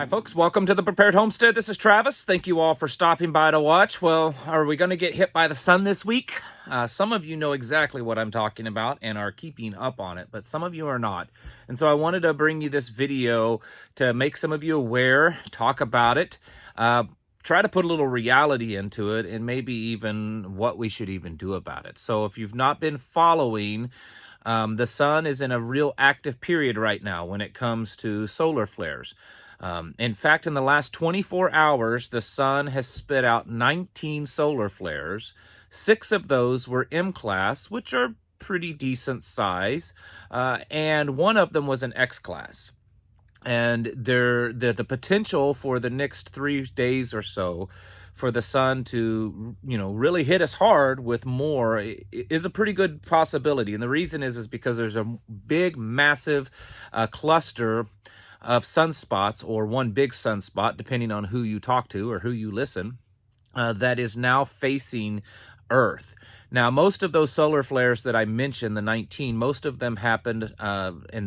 Folks, welcome to the Prepared Homestead. This is Travis. Thank you all for stopping by to watch. Well, are we going to get hit by the sun this week? Some of you know exactly what I'm talking about and are keeping up on it, but some of you are not. And so I wanted to bring you this video to make some of you aware, talk about it, try to put a little reality into it, and maybe even what we should even do about it. So if you've not been following, the sun is in a real active period right now when it comes to solar flares. In fact, in the last 24 hours, the sun has spit out 19 solar flares. 6 of those were M-class, which are pretty decent size, and 1 of them was an X-class. And the potential for the next 3 days or so for the sun to, really hit us hard with more is a pretty good possibility. And the reason is because there's a big, massive cluster of sunspots, or one big sunspot, depending on who you talk to or who you listen, that is now facing Earth. Now, most of those solar flares that I mentioned, the 19, most of them happened, and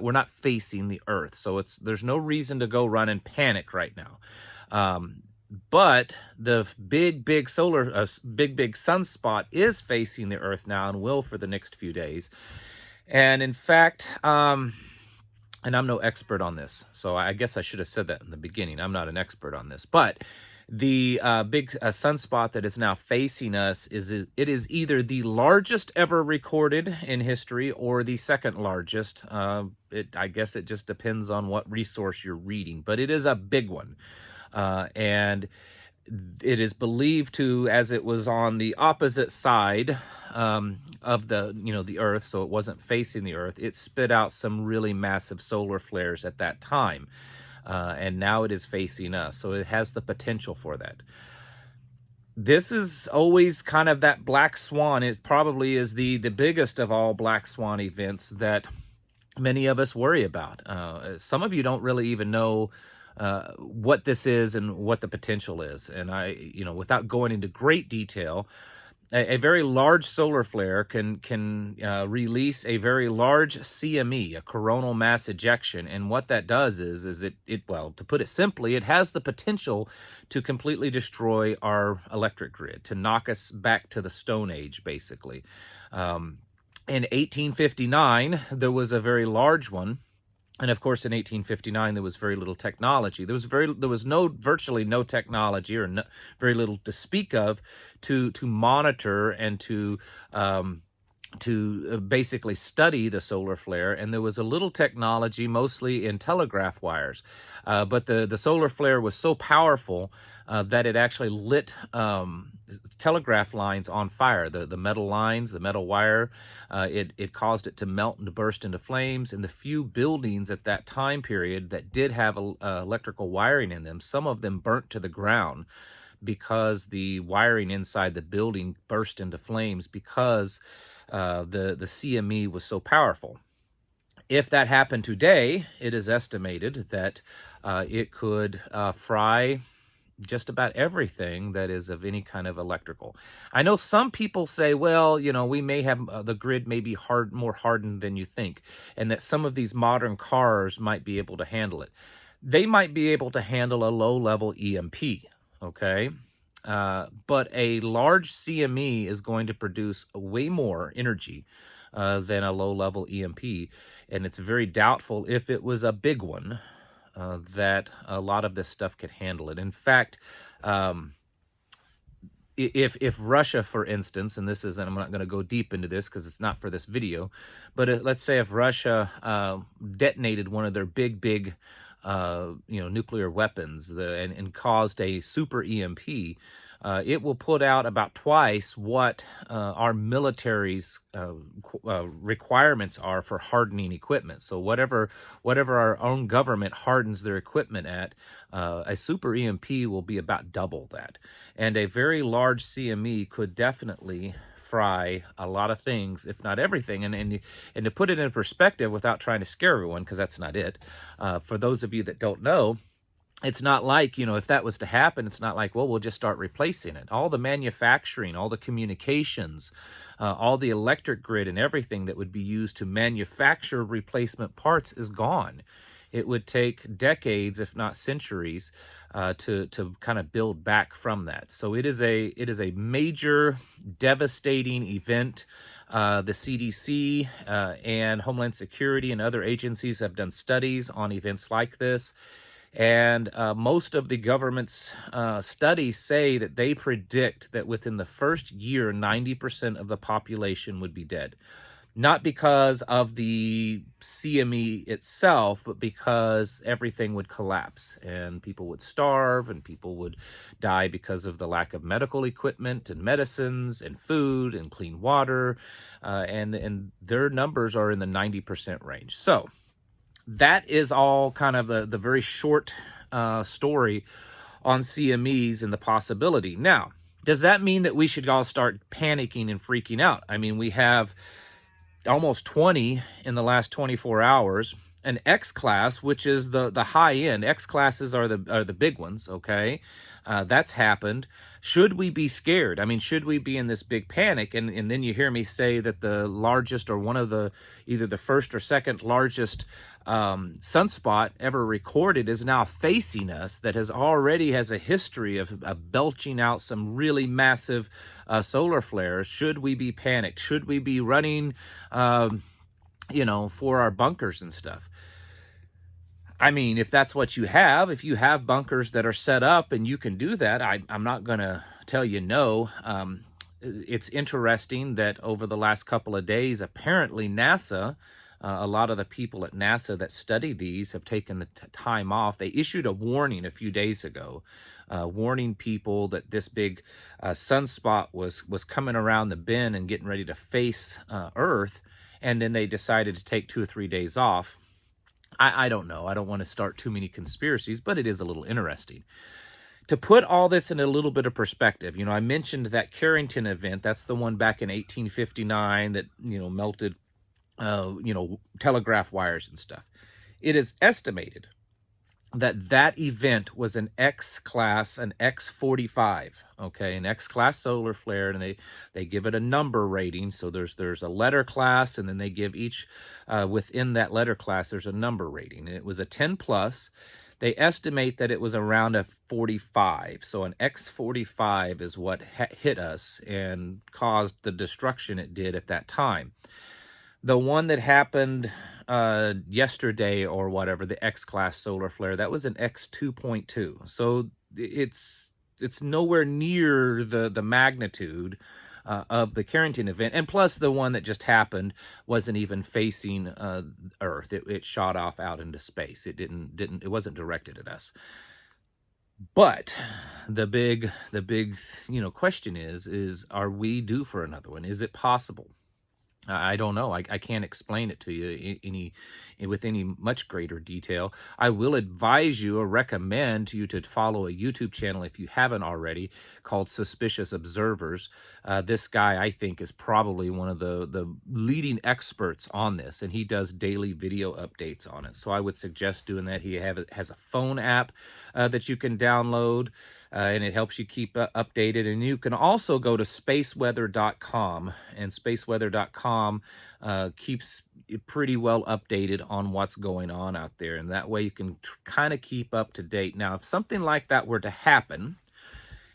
were not facing the Earth. So there's no reason to go run and panic right now. But the big sunspot is facing the Earth now and will for the next few days. And in fact, and I'm no expert on this, so I guess I should have said that in the beginning. I'm not an expert on this, but the big sunspot that is now facing us is either the largest ever recorded in history or the second largest. I guess it just depends on what resource you're reading, but it is a big one, and it is believed to, as it was on the opposite side of the Earth, so it wasn't facing the Earth, it spit out some really massive solar flares at that time, and now it is facing us, so it has the potential for that. This is always kind of that black swan. It probably is the biggest of all black swan events that many of us worry about. Some of you don't really even know what this is and what the potential is. And without going into great detail, a very large solar flare can release a very large CME, a coronal mass ejection. And what that does is well, to put it simply, it has the potential to completely destroy our electric grid, to knock us back to the Stone Age, basically. In 1859, there was a very large one. And of course, in 1859, there was very little technology. There was virtually no technology, or very little to speak of, to monitor and to basically study the solar flare. And there was a little technology, mostly in telegraph wires. But the solar flare was so powerful that it actually lit telegraph lines on fire. The metal lines, the metal wire, it caused it to melt and to burst into flames. And the few buildings at that time period that did have electrical wiring in them, some of them burnt to the ground because the wiring inside the building burst into flames because the CME was so powerful. If that happened today, it is estimated that it could fry just about everything that is of any kind of electrical. I know some people say, well, we may have the grid may be more hardened than you think, and that some of these modern cars might be able to handle it. They might be able to handle a low-level EMP, okay? But a large CME is going to produce way more energy than a low-level EMP, and it's very doubtful, if it was a big one, that a lot of this stuff could handle it. In fact, if Russia, for instance, and I'm not going to go deep into this because it's not for this video, but let's say if Russia detonated one of their big nuclear weapons and caused a super EMP, it will put out about twice what our military's requirements are for hardening equipment. So whatever our own government hardens their equipment at, a super EMP will be about double that. And a very large CME could definitely fry a lot of things, if not everything. And to put it in perspective without trying to scare everyone, because that's not it, for those of you that don't know, it's not like, if that was to happen, it's not like, well, we'll just start replacing it. All the manufacturing, all the communications, all the electric grid and everything that would be used to manufacture replacement parts is gone. it would take decades, if not centuries, to kind of build back from that. So it is a major, devastating event. The CDC and Homeland Security and other agencies have done studies on events like this. And most of the government's studies say that they predict that within the first year, 90% of the population would be dead. Not because of the CME itself, but because everything would collapse and people would starve and people would die because of the lack of medical equipment and medicines and food and clean water. And their numbers are in the 90% range. So that is all kind of the very short story on CMEs and the possibility. Now, does that mean that we should all start panicking and freaking out? I mean, we have almost 20 in the last 24 hours. An X class, which is the high end. X classes are the big ones, okay? That's happened. Should we be scared? I mean, should we be in this big panic? And then you hear me say that the largest, or one of the, either the first or second largest sunspot ever recorded is now facing us, that has a history of belching out some really massive solar flares. Should we be panicked? Should we be running for our bunkers and stuff? I mean, if that's what you have, if you have bunkers that are set up and you can do that, I'm not going to tell you no. It's interesting that over the last couple of days, apparently NASA, a lot of the people at NASA that study these have taken the time off. They issued a warning a few days ago, warning people that this big sunspot was coming around the bend and getting ready to face Earth. And then they decided to take 2 or 3 days off. I don't know. I don't want to start too many conspiracies, but it is a little interesting. To put all this in a little bit of perspective, I mentioned that Carrington event. That's the one back in 1859 that, melted, telegraph wires and stuff. It is estimated that event was an X class, an X45, okay, an X class solar flare, and they give it a number rating. So there's a letter class, and then they give each within that letter class there's a number rating, and it was a 10 plus. They estimate that it was around a 45. So an X45 is what hit us and caused the destruction it did at that time. The one that happened yesterday or whatever, the X-class solar flare, that was an X2.2. So it's nowhere near the magnitude of the Carrington event. And plus the one that just happened wasn't even facing Earth. It shot off out into space. It wasn't directed at us. But the big question is are we due for another one? Is it possible? I don't know. I can't explain it to you with any much greater detail. I will advise you or recommend you to follow a YouTube channel if you haven't already, called Suspicious Observers. This guy, I think, is probably one of the leading experts on this, and he does daily video updates on it. So I would suggest doing that. He has a phone app that you can download. And it helps you keep updated. And you can also go to spaceweather.com, and spaceweather.com keeps pretty well updated on what's going on out there. And that way you can kind of keep up to date. Now, if something like that were to happen,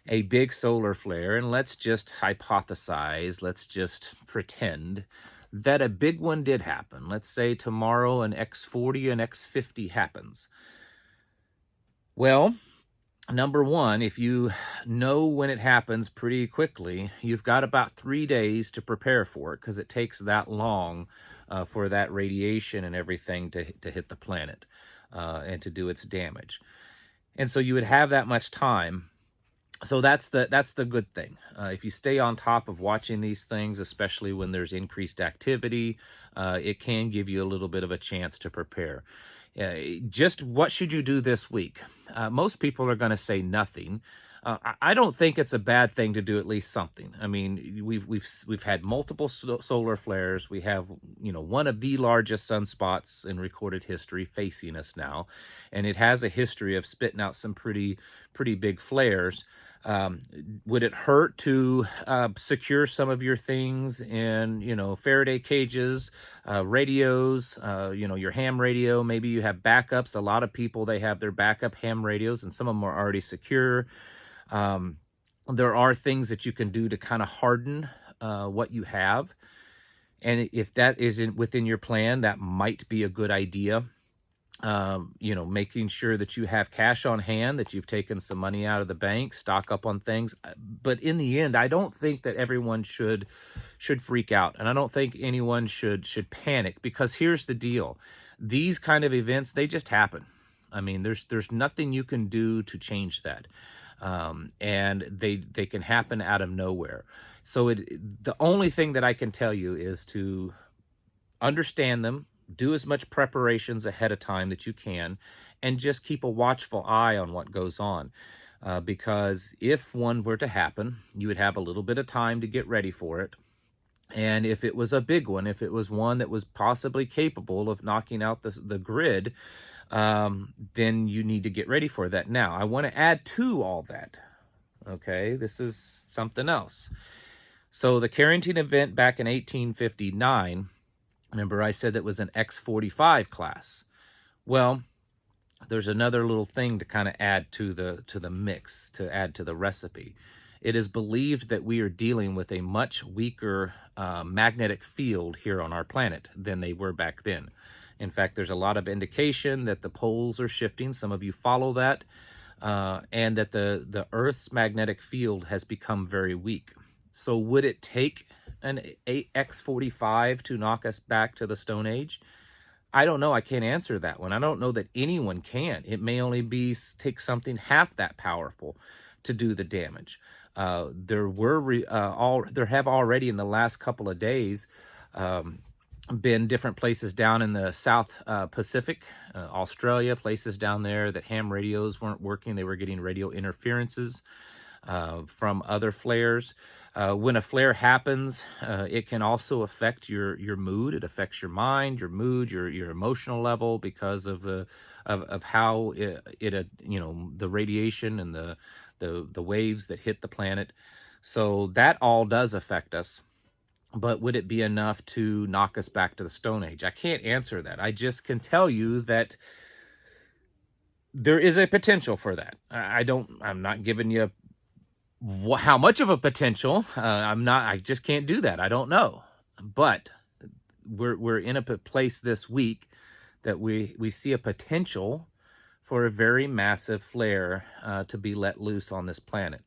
a big solar flare, and let's just hypothesize, let's just pretend that a big one did happen. Let's say tomorrow an X40 and X50 happens. Well, number one, if you know when it happens pretty quickly, you've got about 3 days to prepare for it, because it takes that long for that radiation and everything to hit the planet and to do its damage. And so you would have that much time. So that's the good thing. If you stay on top of watching these things, especially when there's increased activity, it can give you a little bit of a chance to prepare. Just what should you do this week? Most people are going to say nothing. I don't think it's a bad thing to do at least something. I mean, we've had multiple solar flares. We have one of the largest sunspots in recorded history facing us now, and it has a history of spitting out some pretty big flares. Would it hurt to secure some of your things in, Faraday cages, radios, your ham radio? Maybe you have backups. A lot of people, they have their backup ham radios, and some of them are already secure. There are things that you can do to kind of harden what you have. And if that isn't within your plan, that might be a good idea. Making sure that you have cash on hand, that you've taken some money out of the bank, stock up on things. But in the end, I don't think that everyone should freak out. And I don't think anyone should panic, because here's the deal. These kind of events, they just happen. I mean, there's nothing you can do to change that. And they can happen out of nowhere. So the only thing that I can tell you is to understand them, do as much preparations ahead of time that you can, and just keep a watchful eye on what goes on. Because if one were to happen, you would have a little bit of time to get ready for it. And if it was a big one, if it was one that was possibly capable of knocking out the grid, then you need to get ready for that. Now, I want to add to all that. Okay, this is something else. So the Carrington event back in 1859, remember I said it was an X-45 class. Well, there's another little thing to kind of add to the mix, to add to the recipe. It is believed that we are dealing with a much weaker magnetic field here on our planet than they were back then. In fact, there's a lot of indication that the poles are shifting. Some of you follow that. And that the Earth's magnetic field has become very weak. So would it take an X-45 to knock us back to the Stone Age? I don't know. I can't answer that one. I don't know that anyone can. It may only take something half that powerful to do the damage. There have already in the last couple of days been different places down in the South Pacific, Australia, places down there that ham radios weren't working. They were getting radio interferences from other flares. When a flare happens, it can also affect your mood. It affects your mind, your mood, your emotional level, because of how the radiation and the waves that hit the planet. So that all does affect us. But would it be enough to knock us back to the Stone Age? I can't answer that. I just can tell you that there is a potential for that. I'm not giving you how much of a potential. I just can't do that. I don't know. But we're in a place this week that we see a potential for a very massive flare to be let loose on this planet.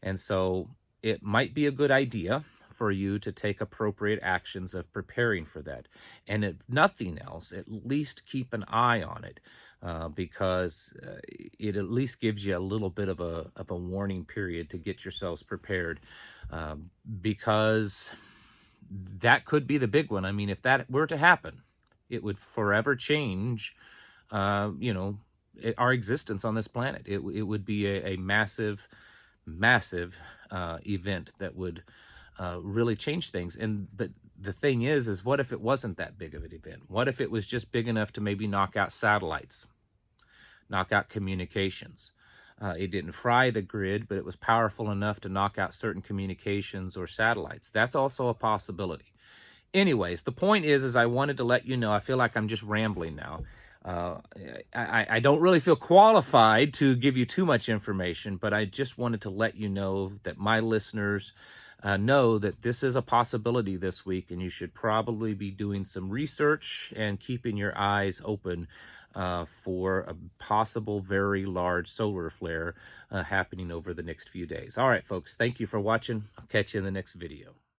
And so it might be a good idea for you to take appropriate actions of preparing for that. And if nothing else, at least keep an eye on it, because it at least gives you a little bit of a warning period to get yourselves prepared, because that could be the big one. I mean, if that were to happen, it would forever change, our existence on this planet. It would be a massive, massive event that would really change things. But the thing is what if it wasn't that big of an event? What if it was just big enough to maybe knock out satellites, knock out communications? It didn't fry the grid, but it was powerful enough to knock out certain communications or satellites. That's also a possibility. Anyways, the point is I wanted to let you know. I feel like I'm just rambling now. I don't really feel qualified to give you too much information, but I just wanted to let you know that my listeners know that this is a possibility this week, and you should probably be doing some research and keeping your eyes open for a possible very large solar flare happening over the next few days. All right, folks, thank you for watching. I'll catch you in the next video.